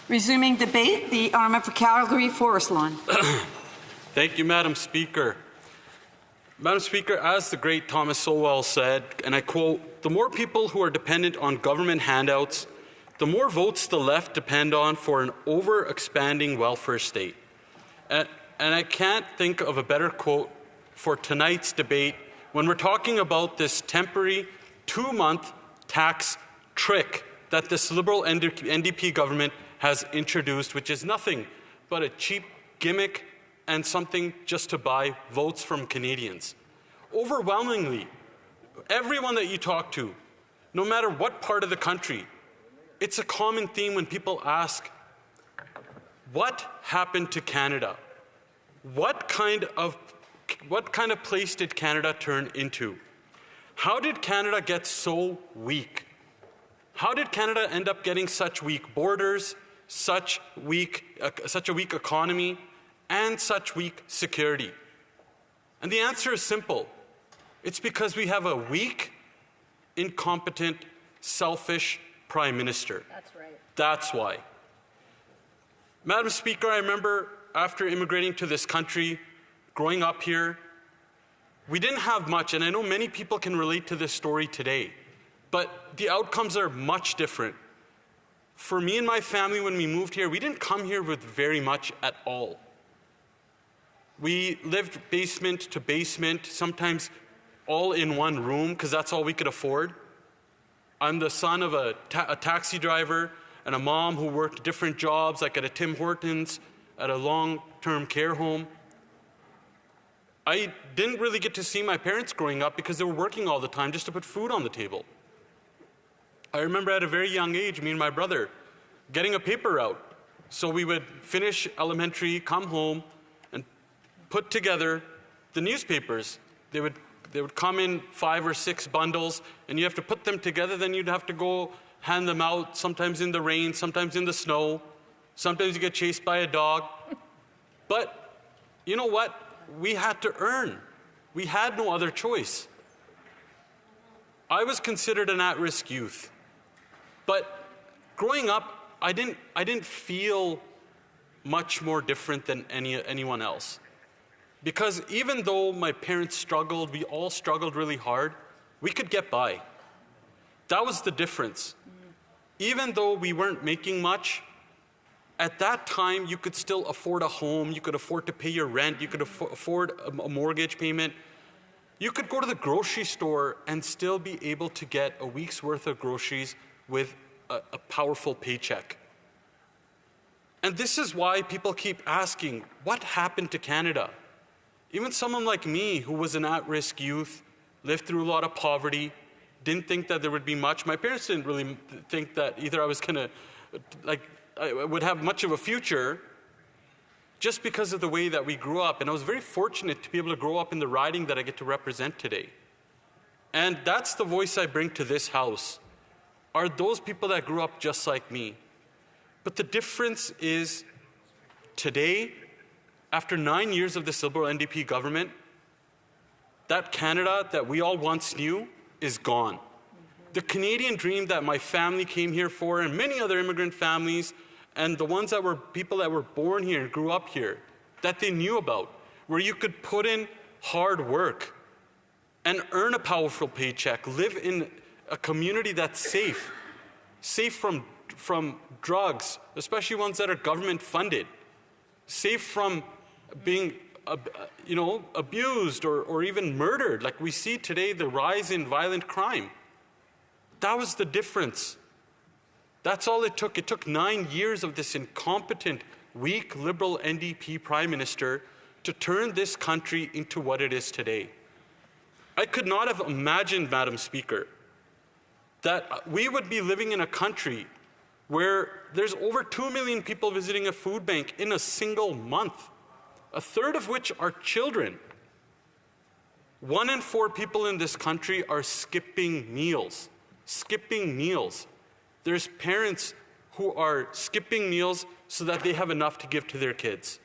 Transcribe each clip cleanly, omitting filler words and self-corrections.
Resuming debate, the honourable for Calgary Forest Lawn. Thank you, Madam Speaker. Madam Speaker, as the great Thomas Sowell said, and I quote, "The more people who are dependent on government handouts, the more votes the left depend on for an over-expanding welfare state." And I can't think of a better quote for tonight's debate when we're talking about this temporary 2-month tax trick that this Liberal-NDP government has introduced, which is nothing but a cheap gimmick and something just to buy votes from Canadians. Overwhelmingly, everyone that you talk to, no matter what part of the country, it's a common theme when people ask, what happened to Canada? What kind of place did Canada turn into? How did Canada get so weak? How did Canada end up getting such weak borders, such a weak economy, and such weak security? And the answer is simple. It's because we have a weak, incompetent, selfish Prime Minister. That's right. That's why. Madam Speaker, I remember after immigrating to this country, growing up here, we didn't have much, and I know many people can relate to this story today, but the outcomes are much different. For me and my family, when we moved here, we didn't come here with very much at all. We lived basement to basement, sometimes all in one room, because that's all we could afford. I'm the son of a taxi driver and a mom who worked different jobs, like at a Tim Hortons, at a long-term care home. I didn't really get to see my parents growing up because they were working all the time just to put food on the table. I remember at a very young age, me and my brother getting a paper route. So we would finish elementary, come home, and put together the newspapers. They would come in 5 or 6 bundles, and you have to put them together. Then you'd have to go hand them out, sometimes in the rain, sometimes in the snow. Sometimes you get chased by a dog. But you know what? We had to earn. We had no other choice. I was considered an at-risk youth. But growing up, I didn't feel much more different than anyone else. Because even though my parents struggled, we all struggled really hard, we could get by. That was the difference. Even though we weren't making much, at that time you could still afford a home, you could afford to pay your rent, you could afford a mortgage payment. You could go to the grocery store and still be able to get a week's worth of groceries with a powerful paycheck. And this is why people keep asking, what happened to Canada? Even someone like me, who was an at-risk youth, lived through a lot of poverty, didn't think that there would be much. My parents didn't really think that either I was gonna, I would have much of a future, just because of the way that we grew up. And I was very fortunate to be able to grow up in the riding that I get to represent today. And that's the voice I bring to this House, are those people that grew up just like me. But the difference is, today, after 9 years of this Liberal-NDP government, that Canada that we all once knew is gone. The Canadian dream that my family came here for, and many other immigrant families, and the ones that were people that were born here and grew up here, that they knew about, where you could put in hard work and earn a powerful paycheck, live in a community that's safe from drugs, especially ones that are government funded, safe from being abused or even murdered, like we see today, the rise in violent crime. That was the difference. That's all it took. It took 9 years of this incompetent, weak Liberal-NDP Prime Minister to turn this country into what it is today. I could not have imagined, Madam Speaker, that we would be living in a country where there's over 2 million people visiting a food bank in a single month, a third of which are children. 1 in 4 people in this country are skipping meals. Skipping meals. There's parents who are skipping meals so that they have enough to give to their kids.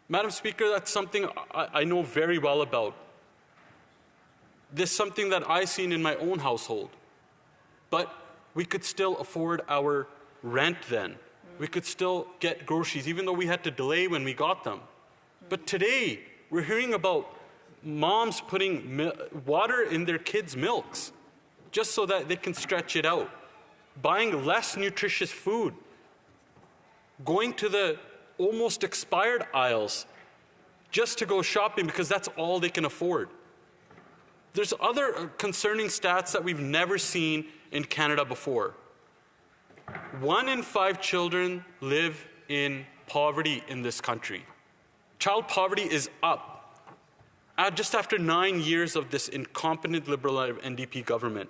Madam Speaker, that's something I know very well about. This is something that I've seen in my own household. But we could still afford our rent then. We could still get groceries, even though we had to delay when we got them. But today, we're hearing about moms putting water in their kids' milks just so that they can stretch it out, buying less nutritious food, going to the almost expired aisles just to go shopping because that's all they can afford. There's other concerning stats that we've never seen in Canada before. 1 in 5 children live in poverty in this country. Child poverty is up just after 9 years of this incompetent Liberal-NDP government.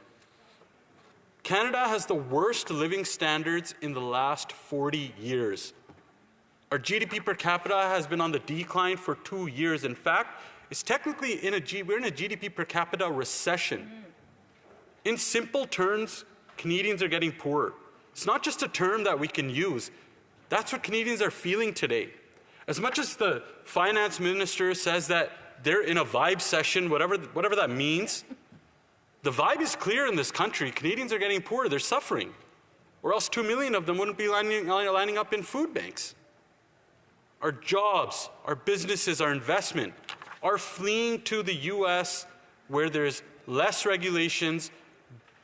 Canada has the worst living standards in the last 40 years. Our GDP per capita has been on the decline for 2 years. In fact, it's technically we're in a GDP per capita recession. In simple terms, Canadians are getting poorer. It's not just a term that we can use. That's what Canadians are feeling today. As much as the finance minister says that they're in a vibe session, whatever that means, the vibe is clear in this country. Canadians are getting poorer. They're suffering. Or else 2 million of them wouldn't be lining up in food banks. Our jobs, our businesses, our investment are fleeing to the U.S. where there's less regulations,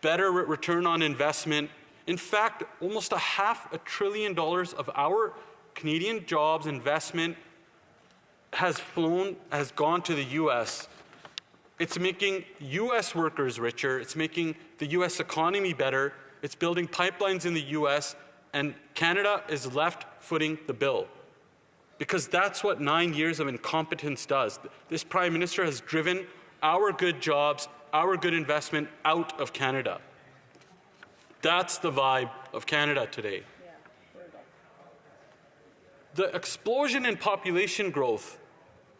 better return on investment. In fact, almost $500 billion of our Canadian jobs investment has gone to the U.S. It's making U.S. workers richer. It's making the U.S. economy better. It's building pipelines in the U.S. And Canada is left footing the bill. Because that's what 9 years of incompetence does. This Prime Minister has driven our good jobs, our good investment out of Canada. That's the vibe of Canada today. The explosion in population growth,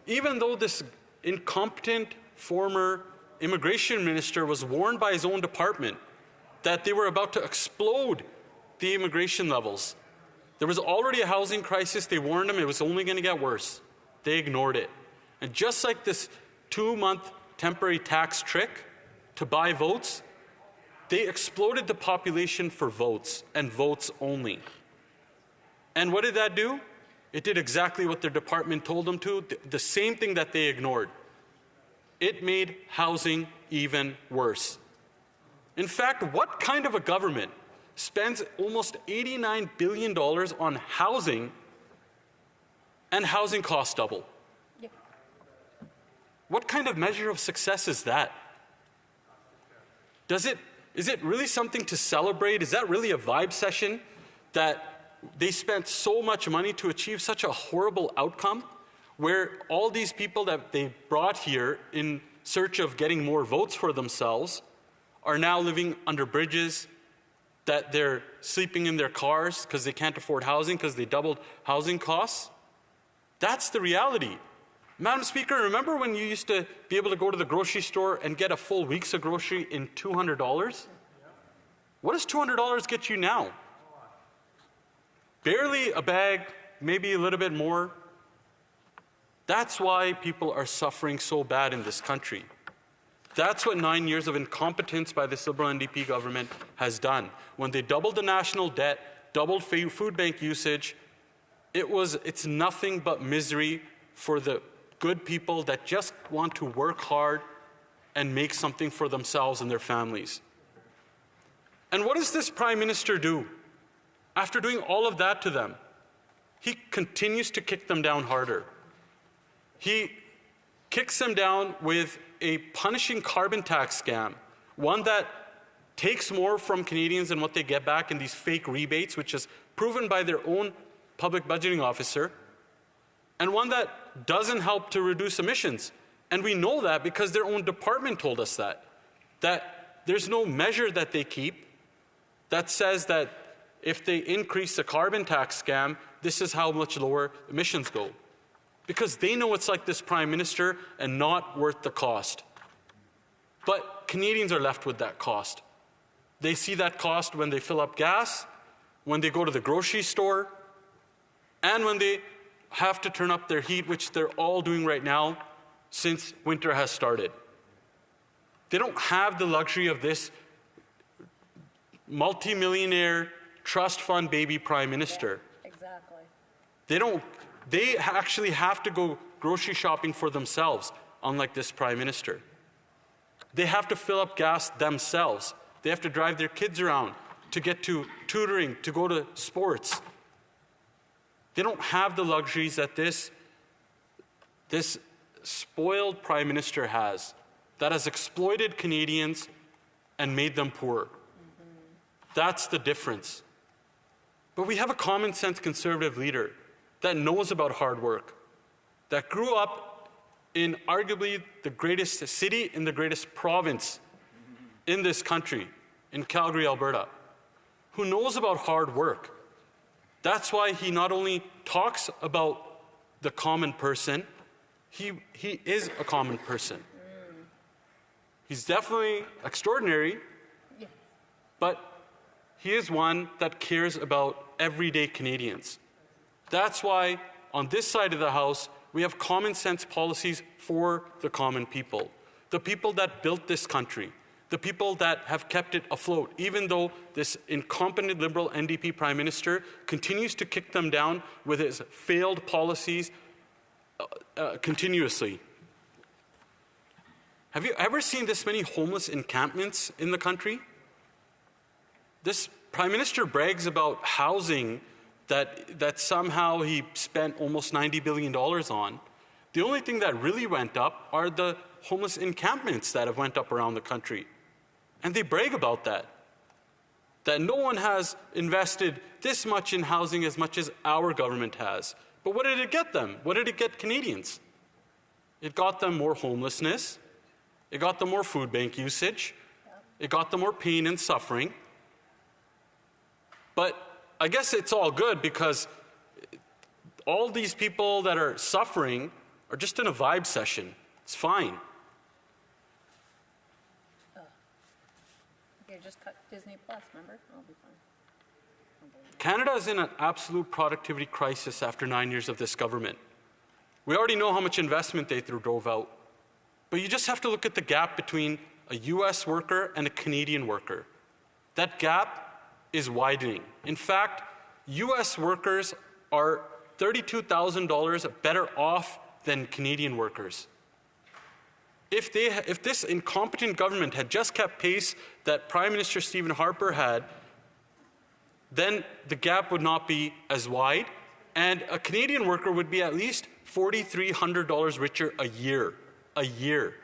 even though this incompetent former immigration minister was warned by his own department that they were about to explode the immigration levels. There was already a housing crisis. They warned him it was only going to get worse. They ignored it. And just like this 2-month temporary tax trick to buy votes, they exploded the population for votes and votes only. And what did that do? It did exactly what their department told them to, the same thing that they ignored. It made housing even worse. In fact, what kind of a government spends almost $89 billion on housing and housing costs double? Yeah. What kind of measure of success is that? Is it really something to celebrate? Is that really a vibe session that they spent so much money to achieve such a horrible outcome where all these people that they brought here in search of getting more votes for themselves are now living under bridges, that they're sleeping in their cars because they can't afford housing because they doubled housing costs? That's the reality. Madam Speaker, remember when you used to be able to go to the grocery store and get a full week's of grocery in $200? What does $200 get you now? Barely a bag, maybe a little bit more. That's why people are suffering so bad in this country. That's what 9 years of incompetence by this Liberal-NDP government has done. When they doubled the national debt, doubled food bank usage, it's nothing but misery for the good people that just want to work hard and make something for themselves and their families. And what does this Prime Minister do? After doing all of that to them, he continues to kick them down harder. He kicks them down with a punishing carbon tax scam, one that takes more from Canadians than what they get back in these fake rebates, which is proven by their own public budgeting officer, and one that doesn't help to reduce emissions. And we know that because their own department told us that there's no measure that they keep that says that if they increase the carbon tax scam, this is how much lower emissions go. Because they know it's like this Prime Minister and not worth the cost. But Canadians are left with that cost. They see that cost when they fill up gas, when they go to the grocery store, and when they have to turn up their heat, which they're all doing right now since winter has started. They don't have the luxury of this multi-millionaire trust fund baby prime minister. Exactly. They actually have to go grocery shopping for themselves, unlike this prime minister. They have to fill up gas themselves. They have to drive their kids around to get to tutoring, to go to sports. They don't have the luxuries that this spoiled prime minister has, that has exploited Canadians and made them poor. That's the difference. But we have a common sense conservative leader that knows about hard work, that grew up in arguably the greatest city in the greatest province in this country, in Calgary, Alberta, who knows about hard work. That's why he not only talks about the common person, he is a common person. He's definitely extraordinary, Yes. but he is one that cares about everyday Canadians. That's why on this side of the House, we have common sense policies for the common people, the people that built this country, the people that have kept it afloat, even though this incompetent Liberal-NDP Prime Minister continues to kick them down with his failed policies continuously. Have you ever seen this many homeless encampments in the country? This Prime Minister brags about housing that somehow he spent almost $90 billion on. The only thing that really went up are the homeless encampments that have went up around the country. And they brag about that no one has invested this much in housing as much as our government has. But what did it get them? What did it get Canadians? It got them more homelessness. It got them more food bank usage. It got them more pain and suffering. But I guess it's all good because all these people that are suffering are just in a vibe session. It's fine. Okay, just cut Disney Plus, remember? I'll be fine. Canada is in an absolute productivity crisis after 9 years of this government. We already know how much investment they drove out. But you just have to look at the gap between a US worker and a Canadian worker. That gap is widening. In fact, US workers are $32,000 better off than Canadian workers. If this incompetent government had just kept pace that Prime Minister Stephen Harper had, then the gap would not be as wide, and a Canadian worker would be at least $4,300 richer a year. A year.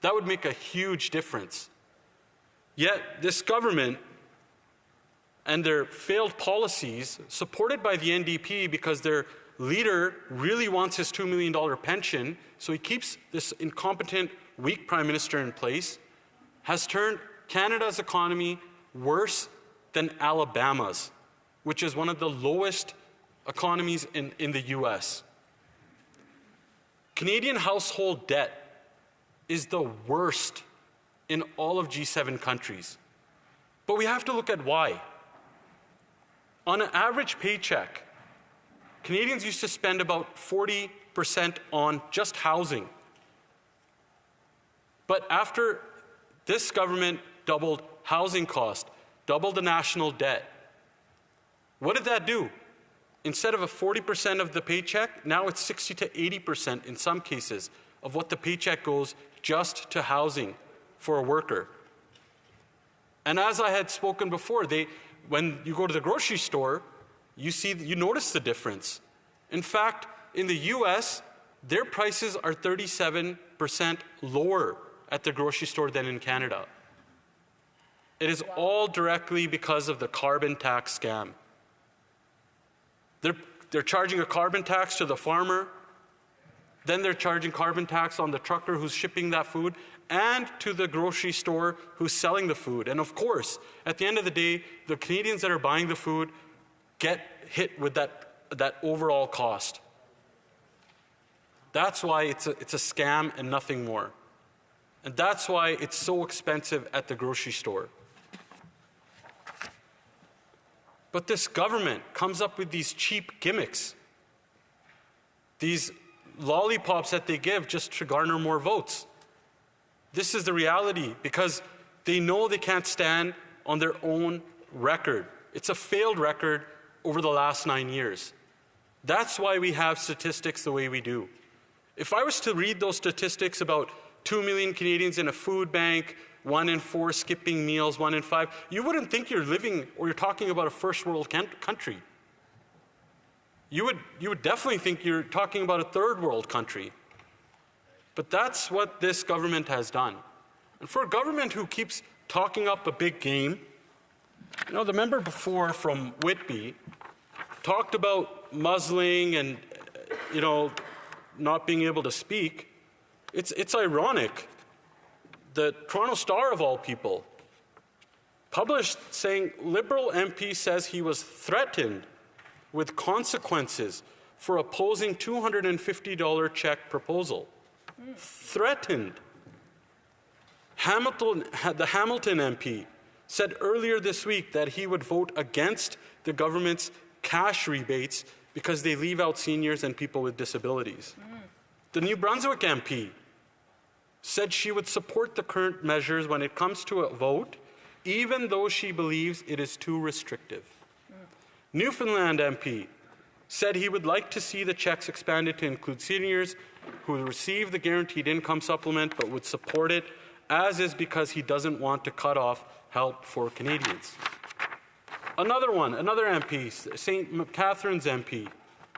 That would make a huge difference. Yet this government and their failed policies, supported by the NDP because their leader really wants his $2 million pension, so he keeps this incompetent, weak Prime Minister in place, has turned Canada's economy worse than Alabama's, which is one of the lowest economies in the US. Canadian household debt is the worst in all of G7 countries. But we have to look at why. On an average paycheck, Canadians used to spend about 40% on just housing. But after this government doubled housing cost, doubled the national debt, what did that do? Instead of a 40% of the paycheck, now it's 60 to 80% in some cases of what the paycheck goes just to housing for a worker. And as I had spoken before, when you go to the grocery store, you notice the difference. In fact, in the US, their prices are 37% lower at the grocery store than in Canada. It is all directly because of the carbon tax scam. They're charging a carbon tax to the farmer, then they're charging carbon tax on the trucker who's shipping that food, and to the grocery store who's selling the food. And of course, at the end of the day, the Canadians that are buying the food get hit with that overall cost. That's why it's a scam and nothing more. And that's why it's so expensive at the grocery store. But this government comes up with these cheap gimmicks, these lollipops that they give just to garner more votes. This is the reality because they know they can't stand on their own record. It's a failed record over the last 9 years. That's why we have statistics the way we do. If I was to read those statistics about 2 million Canadians in a food bank, 1 in 4 skipping meals, 1 in 5, you wouldn't think you're living or you're talking about a first world country. You would definitely think you're talking about a third world country. But that's what this government has done. And for a government who keeps talking up a big game, you know, the member before from Whitby talked about muzzling and, you know, not being able to speak. It's ironic. The Toronto Star, of all people, published saying Liberal MP says he was threatened with consequences for opposing $250 check proposal. Threatened. The Hamilton MP said earlier this week that he would vote against the government's cash rebates because they leave out seniors and people with disabilities. The New Brunswick MP said she would support the current measures when it comes to a vote, even though she believes it is too restrictive. Newfoundland MP said he would like to see the checks expanded to include seniors who receive the guaranteed income supplement but would support it, as is because he doesn't want to cut off help for Canadians. Another MP, St. Catharines MP,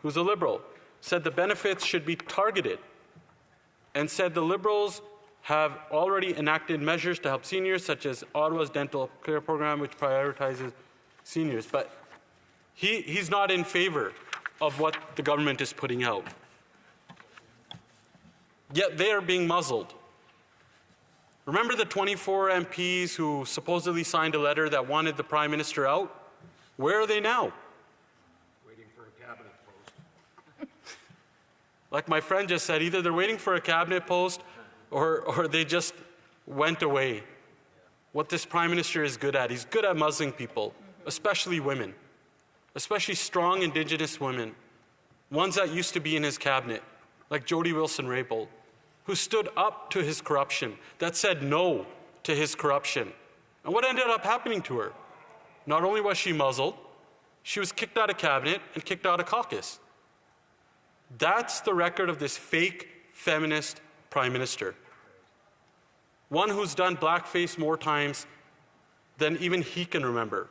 who's a Liberal, said the benefits should be targeted and said the Liberals have already enacted measures to help seniors, such as Ottawa's dental care program, which prioritizes seniors. But he's not in favor of what the government is putting out. Yet they are being muzzled. Remember the 24 MPs who supposedly signed a letter that wanted the Prime Minister out? Where are they now? Waiting for a cabinet post. Like my friend just said, either they're waiting for a cabinet post or they just went away. What this Prime Minister is good at, he's good at muzzling people, especially women, especially strong Indigenous women, ones that used to be in his cabinet, like Jody Wilson-Raybould, who stood up to his corruption, that said no to his corruption. And what ended up happening to her? Not only was she muzzled, she was kicked out of cabinet and kicked out of caucus. That's the record of this fake feminist Prime Minister. One who's done blackface more times than even he can remember.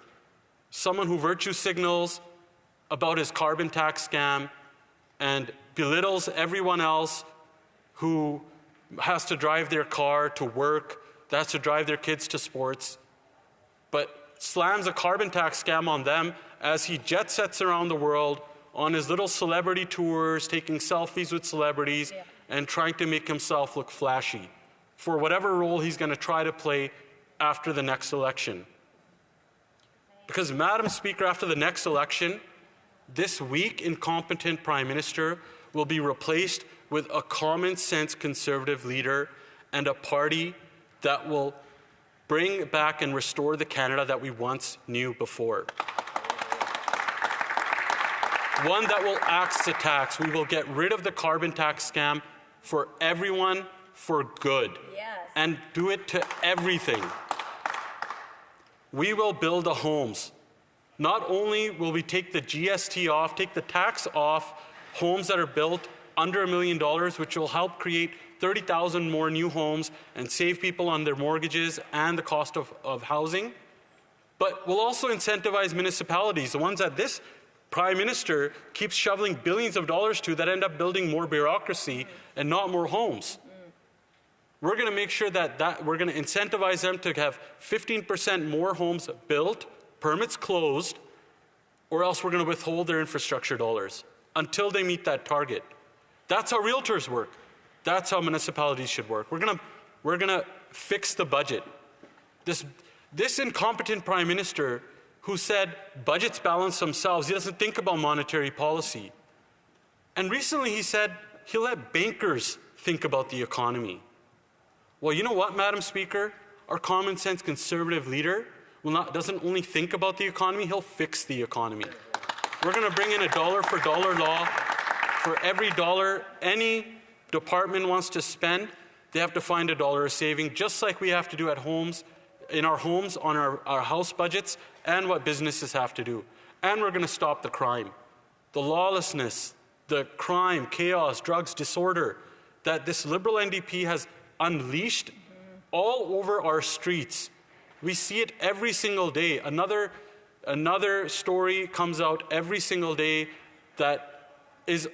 Someone who virtue signals about his carbon tax scam and belittles everyone else who has to drive their car to work, that has to drive their kids to sports, but slams a carbon tax scam on them as he jet sets around the world on his little celebrity tours, taking selfies with celebrities, and trying to make himself look flashy for whatever role he's going to try to play after the next election. Because, Madam Speaker, after the next election, this weak, incompetent Prime Minister will be replaced with a common-sense Conservative leader and a party that will bring back and restore the Canada that we once knew before. One that will axe the tax. We will get rid of the carbon tax scam for everyone for good. Yes. And do it to everything. We will build the homes. Not only will we take the GST off, take the tax off homes that are built under $1 million, which will help create 30,000 more new homes and save people on their mortgages and the cost of housing, but we'll also incentivize municipalities, the ones that this Prime Minister keeps shoveling billions of dollars to, that end up building more bureaucracy and not more homes. We're going to make sure that we're going to incentivize them to have 15% more homes built, permits closed, or else we're going to withhold their infrastructure dollars until they meet that target. That's how realtors work. That's how municipalities should work. We're going to fix the budget. This incompetent Prime Minister who said budgets balance themselves, he doesn't think about monetary policy. And recently he said he'll let bankers think about the economy. Well, you know what, Madam Speaker? Our common sense Conservative leader doesn't only think about the economy, he'll fix the economy. We're going to bring in a dollar for dollar law. For every dollar any department wants to spend, they have to find $1 of saving, just like we have to do at homes, in our homes, on our house budgets. and what businesses have to do. And we're going to stop the crime, the lawlessness, the crime, chaos, drugs, disorder that this Liberal-NDP has unleashed all over our streets. We see it every single day. Another story comes out every single day that is,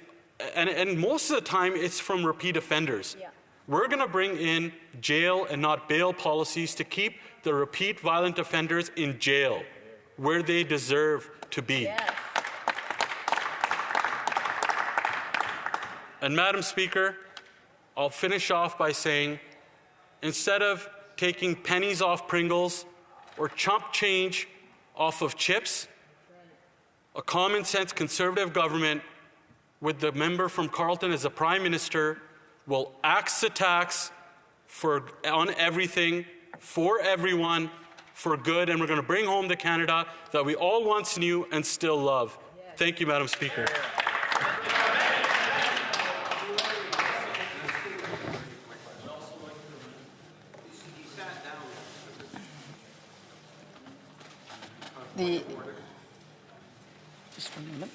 and most of the time it's from repeat offenders. Yeah. We're going to bring in jail and not bail policies to keep the repeat violent offenders in jail, where they deserve to be. Yes. And Madam Speaker, I'll finish off by saying, instead of taking pennies off Pringles or chump change off of chips, a common sense Conservative government with the member from Carleton as a Prime Minister will axe the tax on everything, for everyone, for good, and we're going to bring home the Canada that we all once knew and still love. Thank you, Madam Speaker. Just a minute.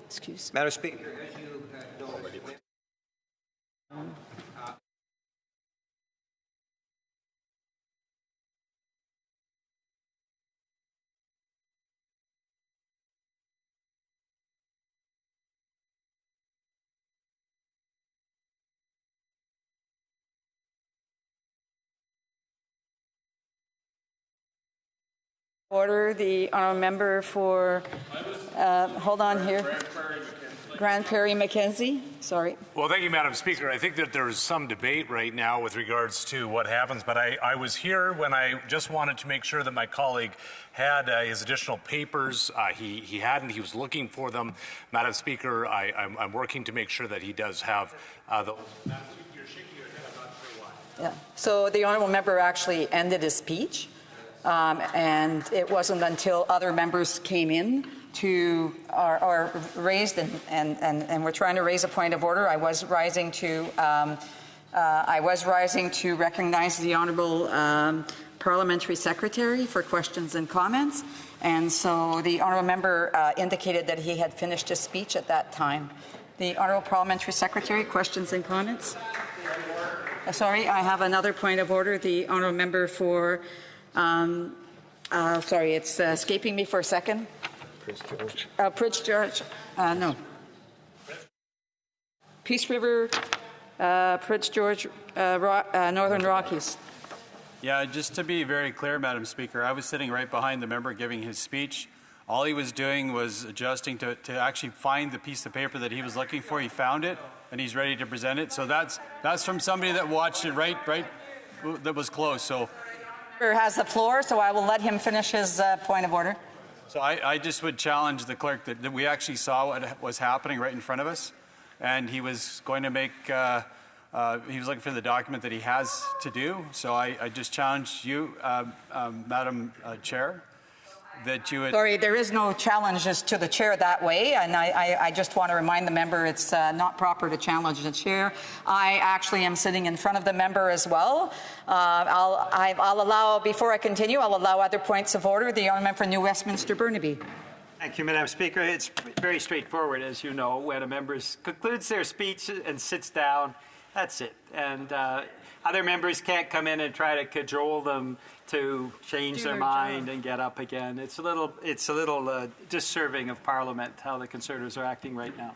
Excuse me. Madam Speaker, Order the honourable member for, hold on here. Grand Prairie Mackenzie. Sorry. Well, thank you, Madam Speaker. I think that there's some debate right now with regards to what happens, but I was here when I just wanted to make sure that my colleague had his additional papers. He hadn't. He was looking for them. Madam Speaker, I'm working to make sure that he does have those. Madam Speaker, you're shaking your head. I'm not sure why. Yeah. So the honourable member actually ended his speech, and it wasn't until other members came in to or raised and we're trying to raise a point of order. I was rising to recognize the honourable parliamentary secretary for questions and comments, and so the honourable member indicated that he had finished his speech at that time. The honourable parliamentary secretary, questions and comments. Sorry, I have another point of order. The honourable member for sorry, it's escaping me for a second. Prince George, no. Peace River, Prince George, Northern Rockies. Yeah, just to be very clear, Madam Speaker, I was sitting right behind the member giving his speech. All he was doing was adjusting to actually find the piece of paper that he was looking for. He found it, and he's ready to present it. So that's from somebody that watched it right, that was close. So Has the floor, so I will let him finish his point of order. So I just would challenge the clerk that we actually saw what was happening right in front of us, and he was going to make, he was looking for the document that he has to do. So I just challenge you, Madam Chair, that you would... Sorry, there is no challenges to the chair that way, and I just want to remind the member it's not proper to challenge the chair. I actually am sitting in front of the member as well. I'll allow, before I continue, I'll allow other points of order. The honourable member for New Westminster Burnaby. Thank you, Madam Speaker. It's very straightforward, as you know. When a member concludes their speech and sits down, that's it. And other members can't come in and try to cajole them to change their mind and get up again. It's a little disserving of Parliament how the Conservatives are acting right now.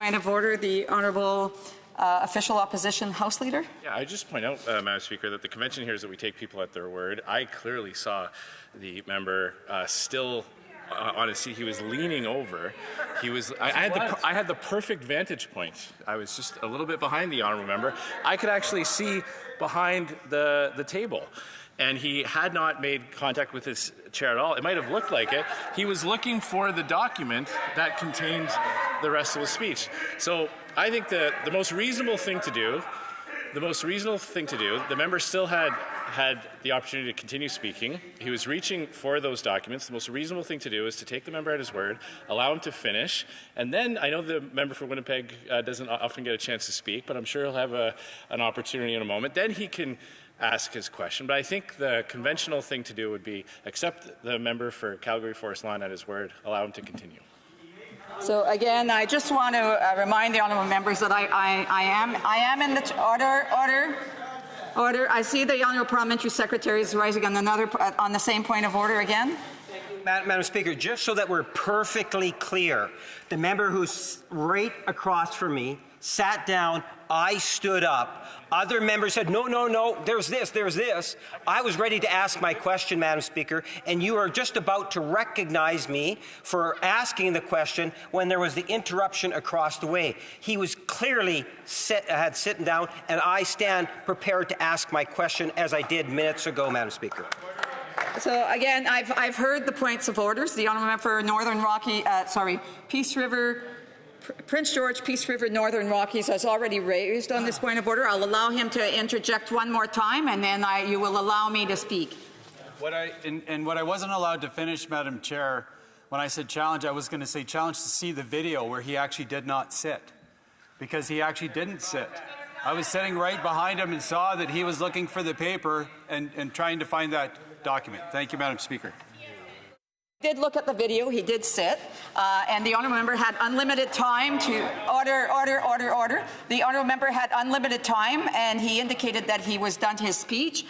Point of order, the honourable official opposition House Leader. Yeah, I just point out, Madam Speaker, that the convention here is that we take people at their word. I clearly saw the member still on his seat. He was leaning over. He was. I had the perfect vantage point. I was just a little bit behind the honourable member. I could actually see behind the table. And he had not made contact with his chair at all. It might have looked like it. He was looking for the document that contained the rest of his speech. So I think the most reasonable thing to do The most reasonable thing to do, the member still had the opportunity to continue speaking. He was reaching for those documents. The most reasonable thing to do is to take the member at his word, allow him to finish, and then I know the member for Winnipeg doesn't often get a chance to speak, but I'm sure he'll have an opportunity in a moment. Then he can ask his question. But I think the conventional thing to do would be accept the member for Calgary Forest Lawn at his word, allow him to continue. So again, I just want to remind the honourable members that I am in the order. I see the honourable parliamentary secretary is rising on the same point of order again. Madam Speaker, just so that we're perfectly clear, the member who's right across from me sat down, I stood up. Other members said, no, there's this. I was ready to ask my question, Madam Speaker, and you are just about to recognize me for asking the question when there was the interruption across the way. He was clearly had sitting down, and I stand prepared to ask my question as I did minutes ago, Madam Speaker. So again, I've heard the points of orders. The honourable member for Northern Rocky, Peace River, Prince George, Peace River, Northern Rockies has already raised on this point of order. I'll allow him to interject one more time, and then you will allow me to speak. What I wasn't allowed to finish, Madam Chair, when I said challenge, I was going to say challenge to see the video where he actually did not sit, because he actually didn't sit. I was sitting right behind him and saw that he was looking for the paper and trying to find that document. Thank you, Madam Speaker. He did look at the video, he did sit, and the honourable member had unlimited time to order. The honourable member had unlimited time, and he indicated that he was done his speech.